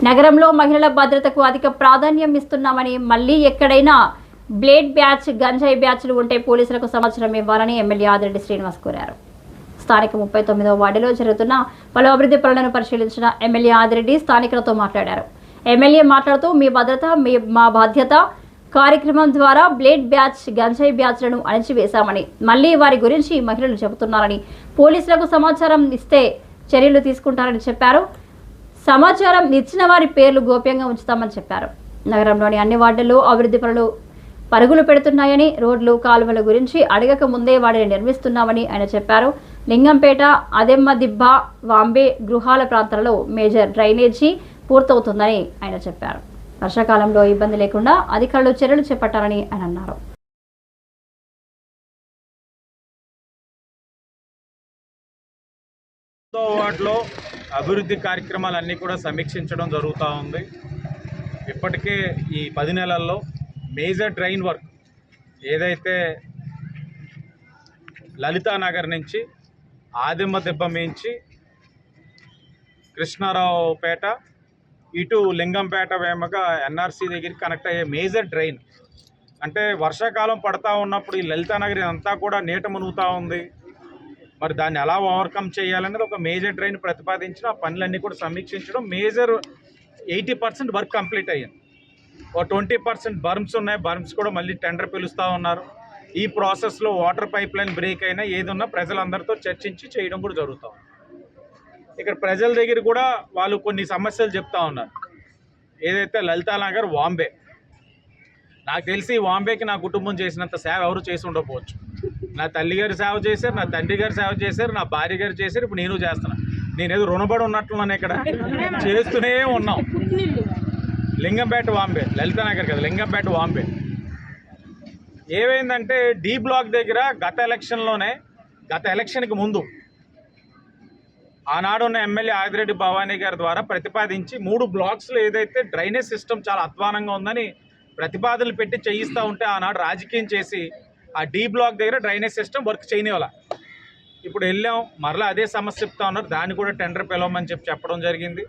నగరంలో మహిళల భద్రతకు అధిక ప్రాధాన్యం ఇస్తున్నామని, మళ్లీ ఎక్కడైనా బ్లేడ్ బ్యాచ్, గంజాయి బ్యాచ్లు ఉంటే పోలీసులకు సమాచారం ఇవ్వాలని ఎమ్మెల్యే ఆదిరెడ్డి శ్రీనివాస్ కోరారు. స్థానిక 39వ వార్డులో జరుగుతున్న పలు అభివృద్ధి పనులను పరిశీలించిన ఎమ్మెల్యే ఆదిరెడ్డి స్థానికులతో మాట్లాడారు. ఎమ్మెల్యే మాట్లాడుతూ, మీ భద్రత మా బాధ్యత కార్యక్రమం ద్వారా బ్లేడ్ బ్యాచ్, గంజాయి బ్యాచ్లను అణచివేశామని, మళ్లీ వారి గురించి మహిళలు చెబుతున్నారని, పోలీసులకు సమాచారం ఇస్తే చర్యలు తీసుకుంటారని చెప్పారు. సమాచారం ఇచ్చిన వారి పేర్లు గోప్యంగా ఉంచుతామని చెప్పారు. నగరంలోని అన్ని వార్డుల్లో అభివృద్ధి పనులు పరుగులు పెడుతున్నాయని, రోడ్లు, కాలువల గురించి అడగక ముందే వాటిని నిర్మిస్తున్నామని ఆయన చెప్పారు. లింగంపేట, అదెమ్మదిబ్బ, వాంబే గృహాల ప్రాంతాలలో మేజర్ డ్రైనేజీ పూర్తవుతుందని ఆయన చెప్పారు. వర్షాకాలంలో ఇబ్బంది లేకుండా అధికారులు చర్యలు చేపట్టాలని ఆయన అన్నారు. వార్డులో అభివృద్ధి కార్యక్రమాలన్నీ కూడా సమీక్షించడం జరుగుతూ ఉంది. ఇప్పటికే ఈ 10 నెలల్లో మేజర్ డ్రైన్ వర్క్ ఏదైతే లలితానగర్ నుంచి ఆదిమ్మదిబ్బ నుంచి కృష్ణారావుపేట ఇటు లింగంపేట వేమగా ఎన్ఆర్సీ దగ్గరికి కనెక్ట్ అయ్యే మేజర్ డ్రైన్, అంటే వర్షాకాలం పడతా ఉన్నప్పుడు ఈ లలితానగర్ అంతా కూడా నీట మునుగుతూ ఉంది. మరి దాన్ని ఎలా ఓవర్కమ్ చేయాలనేది ఒక మేజర్ డ్రైన్ ప్రతిపాదించిన ఆ పనులన్నీ కూడా సమీక్షించడం. మేజర్ 80% వర్క్ కంప్లీట్ అయ్యింది. ఒక 20% బర్మ్స్ ఉన్నాయి. బర్మ్స్ కూడా మళ్ళీ టెండర్ పిలుస్తూ ఉన్నారు. ఈ ప్రాసెస్లో వాటర్ పైప్ లైన్ బ్రేక్ అయినా ఏదున్నా ప్రజలందరితో చర్చించి చేయడం కూడా జరుగుతూ ఉంది. ఇక్కడ ప్రజల దగ్గర కూడా వాళ్ళు కొన్ని సమస్యలు చెప్తా ఉన్నారు. ఏదైతే లలితానగర్, వాంబే, నాకు తెలిసి వాంబేకి నా కుటుంబం చేసినంత సేవ ఎవరు చేసి ఉండకపోవచ్చు. నా తల్లి గారు సేవ చేశారు, నా తండ్రి గారు సేవ చేశారు, నా భార్య గారు చేశారు, ఇప్పుడు నేను చేస్తున్నాను. నేనేదో రుణపడి ఉన్నట్లున్నాను. ఇక్కడ చేస్తూనే ఉన్నాం. లింగంపేట వాంబే, లలితానగర్ కదా, లింగంపేట వాంబే. ఏమైందంటే డి బ్లాక్ దగ్గర గత ఎలక్షన్కి ముందు ఆనాడున్న ఎమ్మెల్యే ఆదిరెడ్డి భవానీ గారి ద్వారా ప్రతిపాదించి 3 బ్లాక్స్లో ఏదైతే డ్రైనేజ్ సిస్టమ్ చాలా అధ్వానంగా ఉందని ప్రతిపాదనలు పెట్టి చేయిస్తూ ఉంటే ఆనాడు రాజకీయం చేసి ఆ డి బ్లాక్ దగ్గర డ్రైనేజ్ సిస్టమ్ వర్క్ చేయనివ్వాల. ఇప్పుడు వెళ్ళాం, మరలా అదే సమస్య చెప్తా ఉన్నారు. దాన్ని కూడా టెండర్ పిలవమని చెప్పడం జరిగింది.